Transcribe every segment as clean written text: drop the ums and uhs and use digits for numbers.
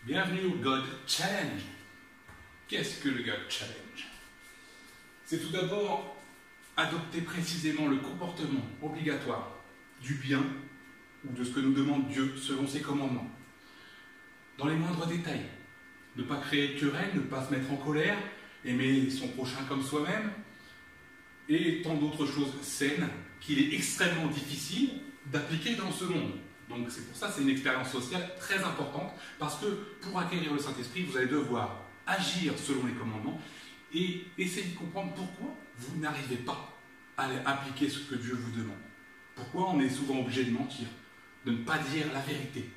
Bienvenue au God Challenge. Qu'est-ce que le God Challenge? C'est tout d'abord adopter précisément le comportement obligatoire du bien ou de ce que nous demande Dieu selon ses commandements. Dans les moindres détails. Ne pas créer de querelle, ne pas se mettre en colère, aimer son prochain comme soi-même, et tant d'autres choses saines qu'il est extrêmement difficile d'appliquer dans ce monde. Donc c'est pour ça que c'est une expérience sociale très importante, parce que pour acquérir le Saint-Esprit, vous allez devoir agir selon les commandements et essayer de comprendre pourquoi vous n'arrivez pas à appliquer ce que Dieu vous demande. Pourquoi on est souvent obligé de mentir, de ne pas dire la vérité.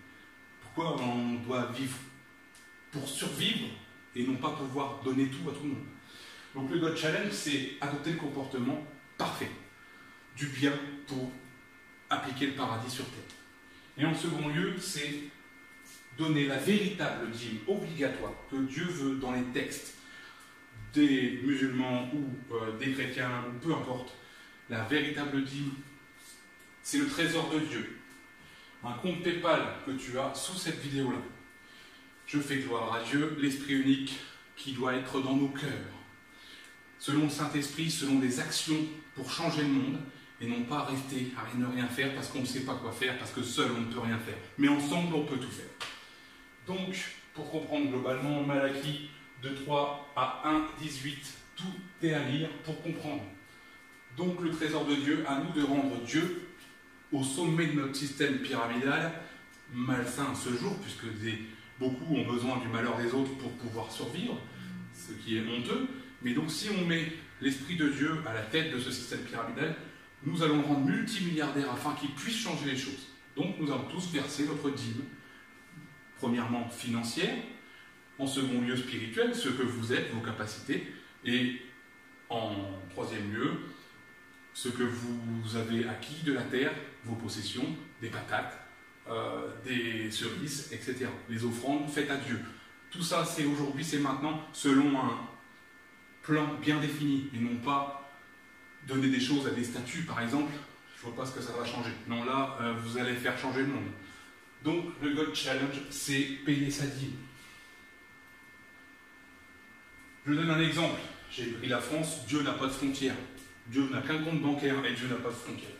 Pourquoi on doit vivre pour survivre et non pas pouvoir donner tout à tout le monde. Donc le God Challenge, c'est adopter le comportement parfait, du bien pour appliquer le paradis sur terre. Et en second lieu, c'est donner la véritable dîme obligatoire que Dieu veut dans les textes des musulmans ou des chrétiens, ou peu importe. La véritable dîme, c'est le trésor de Dieu. Un compte PayPal que tu as sous cette vidéo-là. Je fais gloire à Dieu, l'Esprit unique qui doit être dans nos cœurs. Selon le Saint-Esprit, selon des actions pour changer le monde, et non pas rester à ne rien faire parce qu'on ne sait pas quoi faire, parce que seul on ne peut rien faire. Mais ensemble, on peut tout faire. Donc, pour comprendre globalement, Malachie 2:3 à 1:18, tout est à lire pour comprendre. Donc, le trésor de Dieu, à nous de rendre Dieu au sommet de notre système pyramidal, malsain ce jour, puisque beaucoup ont besoin du malheur des autres pour pouvoir survivre, ce qui est honteux. Mais donc, si on met l'Esprit de Dieu à la tête de ce système pyramidal, nous allons le rendre multimilliardaire afin qu'il puisse changer les choses. Donc nous allons tous verser notre dîme, premièrement financière, en second lieu spirituel, ce que vous êtes, vos capacités, et en troisième lieu, ce que vous avez acquis de la terre, vos possessions, des patates, des cerises, etc. Les offrandes faites à Dieu. Tout ça, c'est aujourd'hui, c'est maintenant, selon un plan bien défini, et non pas donner des choses à des statues, par exemple, je ne vois pas ce que ça va changer. Non, là, vous allez faire changer le monde. Donc, le God Challenge, c'est payer sa dîme. Je donne un exemple. J'ai pris la France, Dieu n'a pas de frontières. Dieu n'a qu'un compte bancaire et Dieu n'a pas de frontières.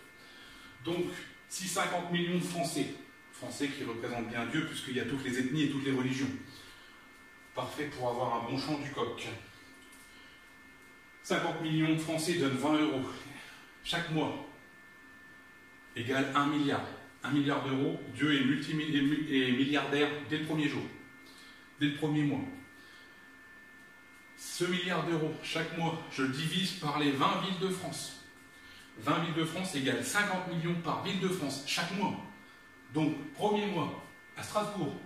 Donc, si 50 millions de Français qui représentent bien Dieu, puisqu'il y a toutes les ethnies et toutes les religions, parfait pour avoir un bon chant du coq. 50 millions de Français donnent 20 € chaque mois, égale 1 milliard. 1 milliard d'euros, Dieu est milliardaire dès le premier jour, dès le premier mois. Ce milliard d'euros chaque mois, je le divise par les 20 villes de France. 20 villes de France égale 50 millions par ville de France chaque mois. Donc, premier mois, à Strasbourg,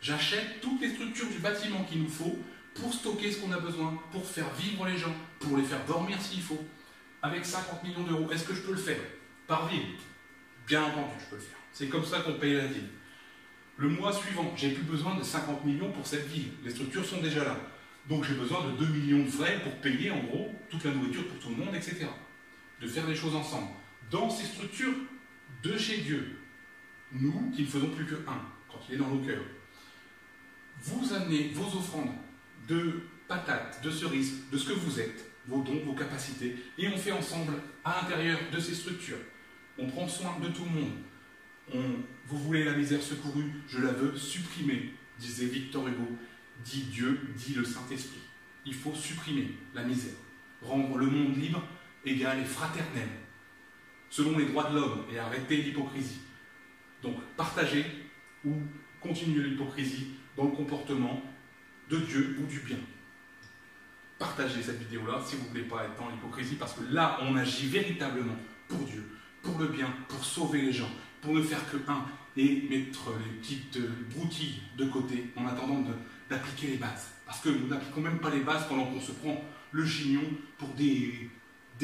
j'achète toutes les structures du bâtiment qu'il nous faut pour stocker ce qu'on a besoin, pour faire vivre les gens, pour les faire dormir s'il faut, avec 50 millions d'euros. Est-ce que je peux le faire? Par ville? Bien entendu, je peux le faire. C'est comme ça qu'on paye la ville. Le mois suivant, j'ai plus besoin de 50 millions pour cette ville. Les structures sont déjà là. Donc j'ai besoin de 2 millions de frais pour payer, en gros, toute la nourriture pour tout le monde, etc. De faire les choses ensemble. Dans ces structures de chez Dieu, nous, qui ne faisons plus que un, quand il est dans nos cœurs, vous amenez vos offrandes, de patates, de cerises, de ce que vous êtes, vos dons, vos capacités, et on fait ensemble à l'intérieur de ces structures. On prend soin de tout le monde. Vous voulez la misère secourue, je la veux supprimer, disait Victor Hugo. Dit Dieu, dit le Saint-Esprit. Il faut supprimer la misère, rendre le monde libre, égal et fraternel, selon les droits de l'homme, et arrêter l'hypocrisie. Donc partager ou continuer l'hypocrisie dans le comportement de Dieu ou du bien. Partagez cette vidéo-là si vous ne voulez pas être dans l'hypocrisie, parce que là, on agit véritablement pour Dieu, pour le bien, pour sauver les gens, pour ne faire que un, et mettre les petites broutilles de côté en attendant d'appliquer les bases. Parce que nous n'appliquons même pas les bases pendant qu'on se prend le chignon pour des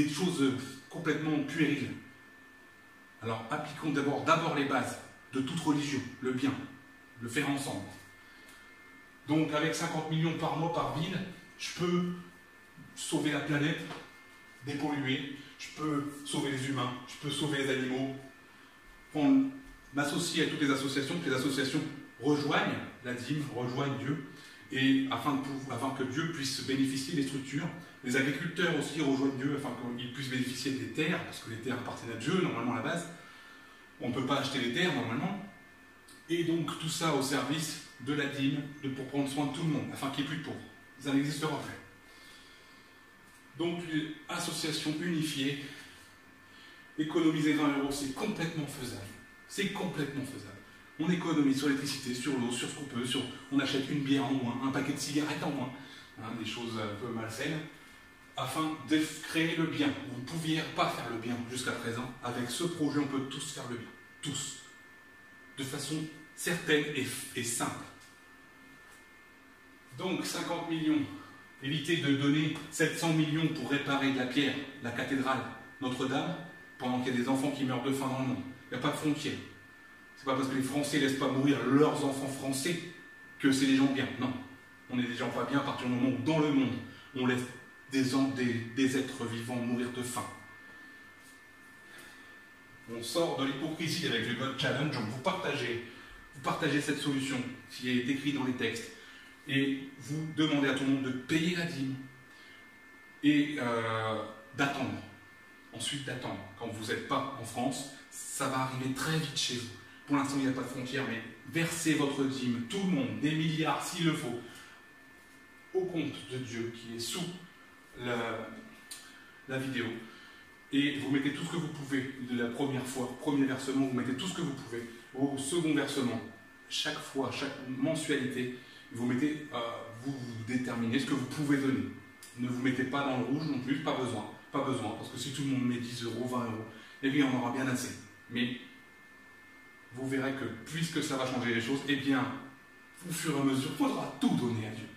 choses complètement puériles. Alors appliquons d'abord les bases de toute religion, le bien, le faire ensemble. Donc avec 50 millions par mois par ville, je peux sauver la planète, dépolluer, je peux sauver les humains, je peux sauver les animaux, m'associer à toutes les associations, que les associations rejoignent la dîme, rejoignent Dieu, et afin que Dieu puisse bénéficier des structures. Les agriculteurs aussi rejoignent Dieu afin qu'ils puissent bénéficier des terres, parce que les terres appartiennent à Dieu, normalement à la base. On ne peut pas acheter les terres, normalement. Et donc tout ça au service de la dîme, pour prendre soin de tout le monde, afin qu'il n'y ait plus de pauvres. Ça n'existera plus. Donc l'association unifiée, économiser 20 €, c'est complètement faisable. C'est complètement faisable. On économise sur l'électricité, sur l'eau, sur ce qu'on peut, on achète une bière en moins, un paquet de cigarettes en moins, des choses un peu malsaines, afin de créer le bien. Vous ne pouviez pas faire le bien jusqu'à présent. Avec ce projet, on peut tous faire le bien. Tous. De façon certaine et simple. Donc 50 millions. Évitez de donner 700 millions pour réparer de la pierre, la cathédrale Notre-Dame, pendant qu'il y a des enfants qui meurent de faim dans le monde. Il n'y a pas de frontières. C'est pas parce que les Français ne laissent pas mourir leurs enfants français que c'est des gens bien. Non. On est des gens pas bien à partir du moment où, dans le monde, on laisse des êtres vivants mourir de faim. On sort de l'hypocrisie avec le God Challenge, donc vous partagez cette solution qui est décrite dans les textes, et vous demandez à tout le monde de payer la dîme et d'attendre. Ensuite d'attendre. Quand vous n'êtes pas en France, ça va arriver très vite chez vous. Pour l'instant, il n'y a pas de frontières, mais versez votre dîme, tout le monde, des milliards s'il le faut, au compte de Dieu qui est sous la vidéo. Et vous mettez tout ce que vous pouvez de la première fois, premier versement, vous mettez tout ce que vous pouvez. Au second versement, chaque fois, chaque mensualité, vous mettez, vous déterminez ce que vous pouvez donner. Ne vous mettez pas dans le rouge non plus, pas besoin, parce que si tout le monde met 10 €, 20 €, eh bien on aura bien assez. Mais vous verrez que puisque ça va changer les choses, eh bien, au fur et à mesure, il faudra tout donner à Dieu,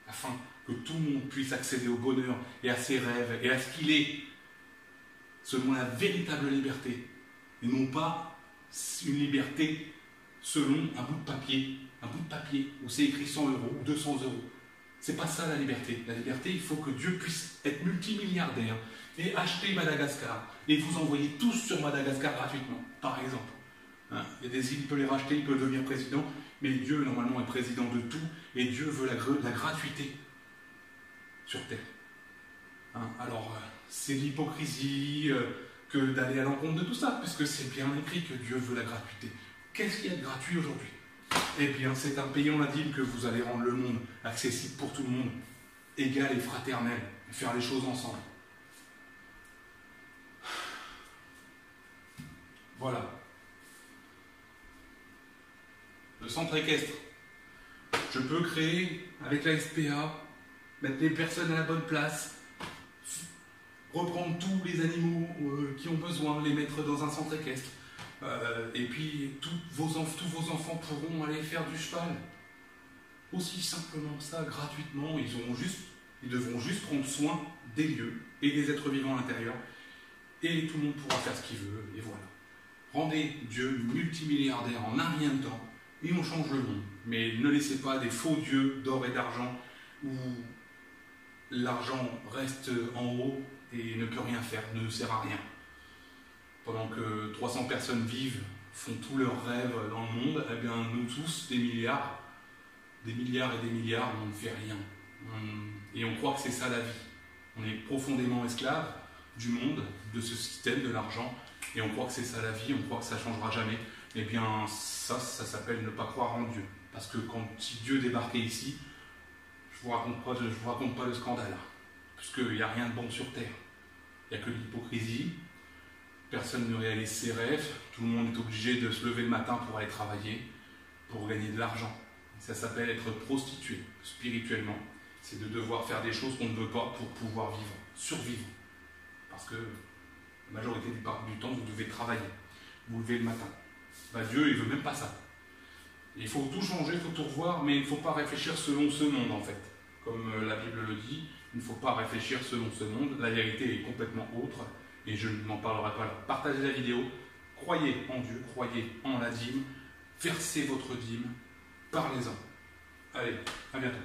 afin que tout le monde puisse accéder au bonheur et à ses rêves et à ce qu'il est, selon la véritable liberté, et non pas une liberté selon un bout de papier où c'est écrit 100 € ou 200 €. C'est pas ça la liberté. La liberté, il faut que Dieu puisse être multimilliardaire et acheter Madagascar et vous envoyer tous sur Madagascar gratuitement, par exemple. Il y a des îles, il peut les racheter, il peut devenir président, mais Dieu normalement est président de tout et Dieu veut la gratuité sur terre. Alors c'est l'hypocrisie que d'aller à l'encontre de tout ça, puisque c'est bien écrit que Dieu veut la gratuité. Qu'est-ce qu'il y a de gratuit aujourd'hui? Eh bien, c'est en payant la dîme que vous allez rendre le monde accessible pour tout le monde, égal et fraternel, et faire les choses ensemble. Voilà. Le centre équestre. Je peux créer, avec la SPA, mettre les personnes à la bonne place, reprendre tous les animaux qui ont besoin, les mettre dans un centre équestre. Et puis tous vos enfants pourront aller faire du cheval. Aussi simplement ça, gratuitement, ils devront juste prendre soin des lieux et des êtres vivants à l'intérieur. Et tout le monde pourra faire ce qu'il veut, et voilà. Rendez Dieu multimilliardaire en un rien de temps, et on change le monde. Mais ne laissez pas des faux dieux d'or et d'argent, où l'argent reste en haut et ne peut rien faire, ne sert à rien. Pendant que 300 personnes vivent, font tous leurs rêves dans le monde, eh bien nous tous, des milliards et des milliards, on ne fait rien. Et on croit que c'est ça la vie. On est profondément esclave du monde, de ce système, de l'argent, et on croit que c'est ça la vie, on croit que ça ne changera jamais. Eh bien ça s'appelle ne pas croire en Dieu. Parce que si Dieu débarquait ici, je ne vous raconte pas le scandale. Puisqu'il n'y a rien de bon sur terre. Il n'y a que de l'hypocrisie. Personne ne réalise ses rêves, tout le monde est obligé de se lever le matin pour aller travailler, pour gagner de l'argent. Ça s'appelle être prostitué, spirituellement. C'est de devoir faire des choses qu'on ne veut pas pour pouvoir vivre, survivre. Parce que la majorité du temps, vous devez travailler. Vous levez le matin. Dieu, il ne veut même pas ça. Et il faut tout changer, il faut tout revoir, mais il ne faut pas réfléchir selon ce monde, en fait. Comme la Bible le dit, il ne faut pas réfléchir selon ce monde. La vérité est complètement autre. Et je n'en parlerai pas là. Partagez la vidéo, croyez en Dieu, croyez en la dîme, versez votre dîme, parlez-en. Allez, à bientôt.